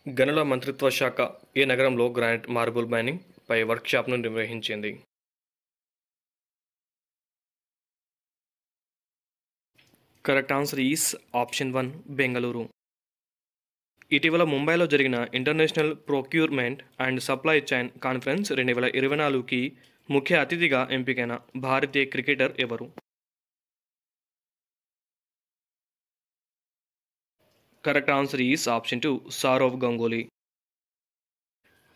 గనుల మంత్రిత్వ శాఖ ఏ నగరంలో గ్రానైట్ మార్బుల్ మైనింగ్ పై వర్క్షాప్ను నిర్వహించింది? Correct answer is option 1 Bengaluru. ఇటీవల ముంబైలో జరిగిన international procurement and supply chain conference 2024కి ముఖ్య అతిథిగా ఎంపికైన భారతీయ క్రికెటర్ ఎవరు? Correct answer is option 2 Sourav Ganguly.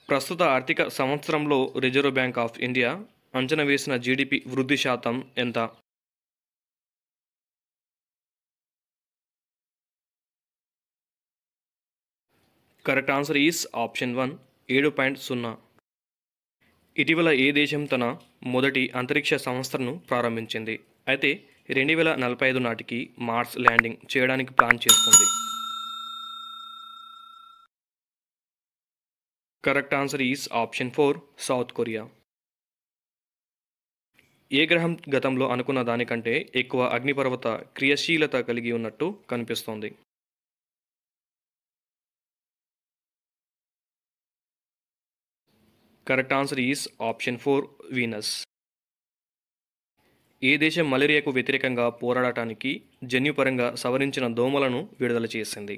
ప్రస్తుత ఆర్థిక సంవత్సరంలో రిజర్వ్ బ్యాంక్ ఆఫ్ ఇండియా అంచనా వేసిన జీడిపి వృద్ధి శాతం ఎంత? Correct answer is option 1 7.0. ఇటీవల ఏ దేశం తన మొదటి అంతరిక్ష సంస్థను ప్రారంభించింది, అయితే 2045 నాటికి మార్స్ ల్యాండింగ్ చేయడానికి ప్లాన్ చేస్తుంది? Correct answer is option 4 South Korea. ఏ గ్రహం గతంలో అనుకున్న దానికంటే ఎక్కువ అగ్నిపర్వత క్రియాశీలత కలిగి ఉన్నట్టు కనిపిస్తోంది? Correct answer is option 4 Venus. ఏ దేశం మలేరియాకు వ్యతిరేకంగా పోరాడటానికి జన్యుపరంగా సవరించిన దోమలను విడుదల చేసింది?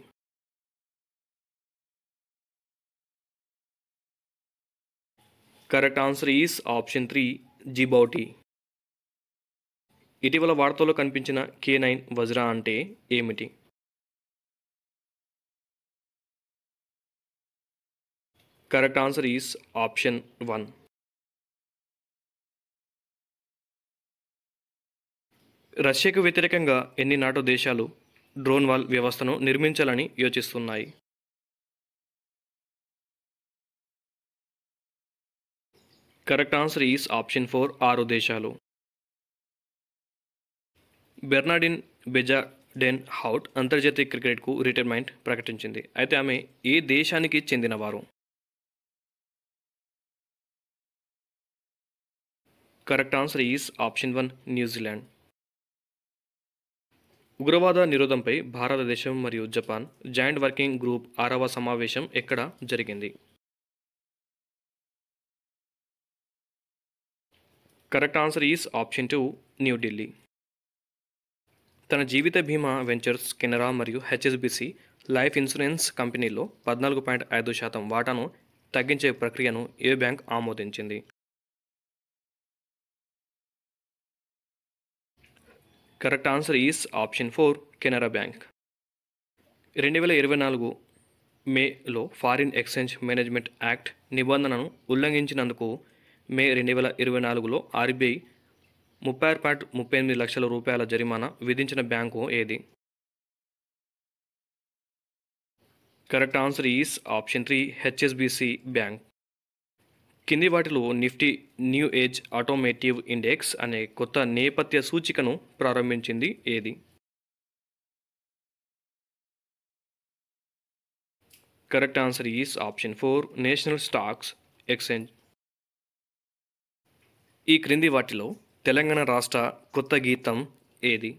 Correct answer is option 3 Djibouti. ఇటీవల వార్తల్లో కనిపించిన K9 వజ్రా అంటే ఏమిటి? Correct answer is option 1. రష్యాకు వ్యతిరేకంగా ఎన్ని నాటో దేశాలు డ్రోన్ వాల్ వ్యవస్థను నిర్మించాలని యోచిస్తున్నాయి? కరెక్ట్ ఆన్సర్ ఈస్ ఆప్షన్ 4 6 దేశాలు. బెర్నాడిన్ బెజాడెన్ హౌట్ అంతర్జాతీయ క్రికెట్కు రిటైర్మెంట్ ప్రకటించింది, అయితే ఆమె ఏ దేశానికి చెందినవారు? Correct answer is option 1 New Zealand. ఉగ్రవాద నిరోధంపై భారతదేశం మరియు జపాన్ జాయింట్ వర్కింగ్ గ్రూప్ 6వ సమావేశం ఎక్కడ జరిగింది? Correct answer is option 2 New Delhi. తన జీవిత బీమా వెంచర్స్ కెనరా మరియు హెచ్ఎస్బిసి లైఫ్ ఇన్సూరెన్స్ కంపెనీలో 14.5% వాటాను తగ్గించే ప్రక్రియను ఏ బ్యాంక్ ఆమోదించింది? Correct answer is option 4 Canara bank. 2024 మేలో ఫారిన్ ఎక్స్చేంజ్ మేనేజ్మెంట్ యాక్ట్ నిబంధనను ఉల్లంఘించినందుకు మే 2024లో ఆర్బీఐ 36.38 లక్షల రూపాయల జరిమానా విధించిన బ్యాంకు ఏది? Correct answer is option 3 HSBC bank. కింది వాటిలో Nifty new age automotive index అనే కొత్త నేపథ్య సూచికను ప్రారంభించింది ఏది? Correct answer is option 4 national stocks exchange. ఈ క్రింది వాటిలో తెలంగాణ రాష్ట్ర కొత్త గీతం ఏది?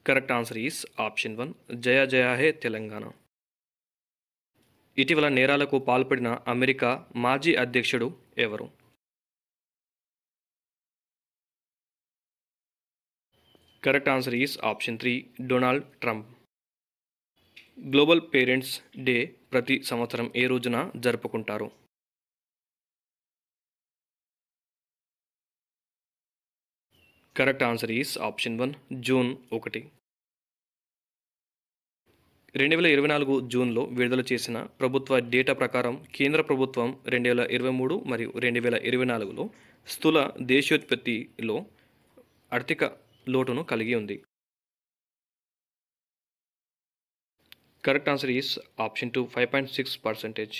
కరెక్ట్ ఆన్సర్ ఈస్ ఆప్షన్ 1 జయ జయ హే తెలంగాణ. ఇటీవల నేరాలకు పాల్పడిన అమెరికా మాజీ అధ్యక్షుడు ఎవరు? Correct answer is option 3 Donald Trump. Global parents day ప్రతి సంవత్సరం ఏ రోజున జరుపుకుంటారు? Correct answer is option 1 June 1. 2024 జూన్లో విడుదల చేసిన ప్రభుత్వ డేటా ప్రకారం కేంద్ర ప్రభుత్వం 2023 మరియు 2024లో స్థూల దేశీయోత్పత్తిలో ఆర్థిక లోటును కలిగి ఉంది. Correct answer is option 2 5.6%.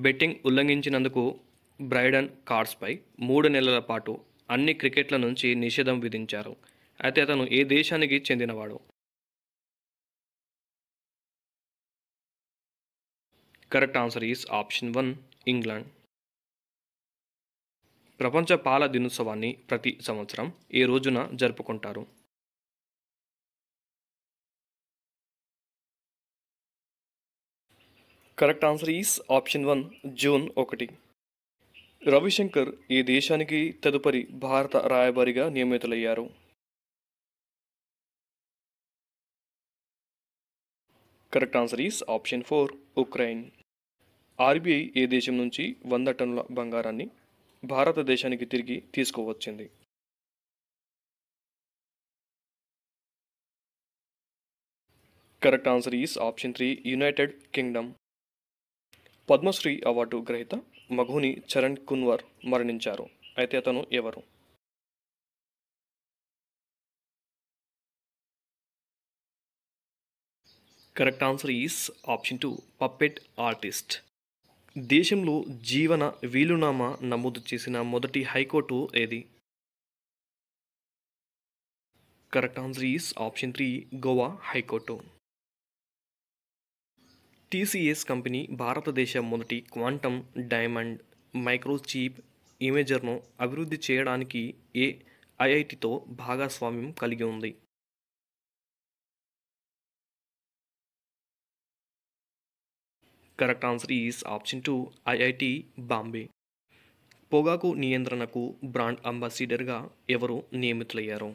Betting ఉల్లంఘించినందుకు బ్రైడన్ కార్డ్స్పై 3 నెలల పాటు అన్ని క్రికెట్ల నుంచి నిషేధం విధించారు, అయితే అతను ఏ దేశానికి చెందినవాడు? Correct answer is option 1 England. ప్రపంచ పాల దినోత్సవాన్ని ప్రతి సంవత్సరం ఏ రోజున జరుపుకుంటారు? Correct answer is option 1 June 1. Ravishankar ఈ దేశానికి తదుపరి భారత రాయబారిగా నియమితులయ్యారు. Correct answer is option 4 Ukraine. RBI ఏ దేశం నుంచి 100 టన్నుల బంగారాన్ని భారతదేశానికి తిరిగి తీసుకువచ్చింది? Correct answer is option 3 United Kingdom. Padmashri award గ్రహీత మఘుని చరణ్ కున్వర్ మరణించారు. అయితే అతను ఎవరు? Correct answer is option 2 puppet artist. దేశంలో జీవన వీలునామా నమోదు చేసిన మొదటి హైకోర్టు ఏది? Correct answer is option 3 Goa high court. TCS company భారతదేశ మొదటి క్వాంటమ్ డైమండ్ మైక్రోచిప్ ఇమేజర్ను అభివృద్ధి చేయడానికి ఏ ఐఐటితో భాగస్వామ్యం కలిగి ఉంది? Correct answer is option 2 IIT Bombay. పొగాకు నియంత్రణకు బ్రాండ్ అంబాసిడర్గా ఎవరు నియమితులయ్యారు?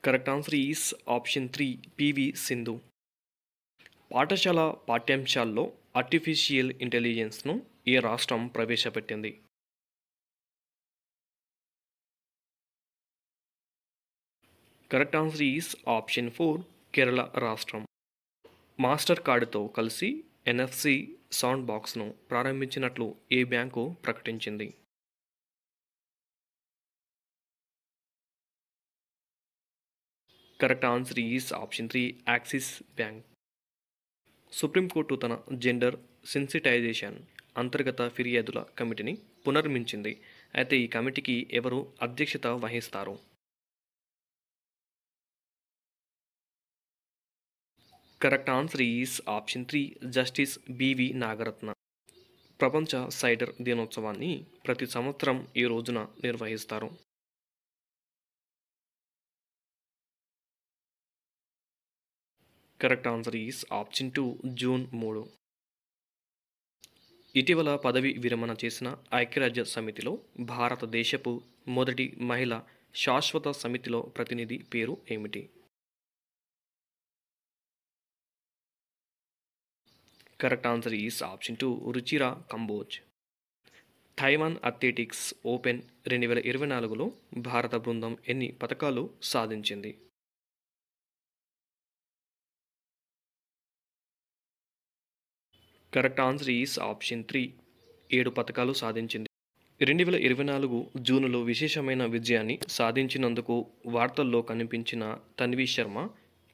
Correct answer is option 3 PV Sindhu. పాఠశాల పాఠ్యాంశాల్లో ఆర్టిఫిషియల్ ఇంటెలిజెన్స్ను ఏ రాష్ట్రం ప్రవేశపెట్టింది? Correct answer is option 4 Kerala రాష్ట్రం. మాస్టర్ కార్డుతో కలిసి ఎన్ఎఫ్సి సౌండ్ బాక్స్ను ప్రారంభించినట్లు ఏ బ్యాంకు ప్రకటించింది? Correct answer is option 3 axis bank. Supreme court తన జెండర్ సెన్సిటైజేషన్ అంతర్గత ఫిర్యాదుల కమిటీని పునర్మించింది. అయితే ఈ కమిటీకి ఎవరు అధ్యక్షత వహిస్తారు? Correct answer is option 3 justice B V Nagarathna. ప్రపంచ సైడర్ దినోత్సవాన్ని ప్రతి సంవత్సరం ఈ రోజున నిర్వహిస్తారు. Correct answer is option 2 June 3. ఇటీవల పదవి విరమణ చేసిన ఐక్యరాజ్య సమితిలో భారతదేశపు మొదటి మహిళ శాశ్వత సమితిలో ప్రతినిధి పేరు ఏమిటి? Correct answer is option 2 Ruchira Kamboj. Taiwan athletics open 2024లో భారత బృందం ఎన్ని పతకాలు సాధించింది? కరెక్ట్ ఆన్సర్ ఈస్ ఆప్షన్ 3 7 పతకాలు సాధించింది. 2024 జూన్లో విశేషమైన విజయాన్ని సాధించినందుకు వార్తల్లో కనిపించిన తన్వి శర్మ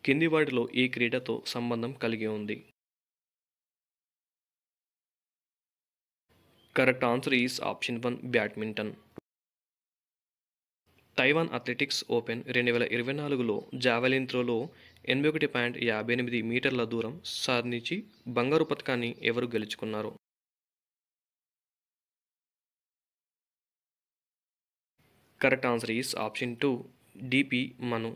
కింది వాటిలో ఏ క్రీడతో సంబంధం కలిగి ఉంది? Correct answer is option 1 badminton. Taiwan athletics open 2024లో జావెలిన్ త్రోలో 81.58 మీటర్ల దూరం సాధించి బంగారు పతకాన్ని ఎవరు గెలుచుకున్నారు? Correct answer is option 2 DP Manu.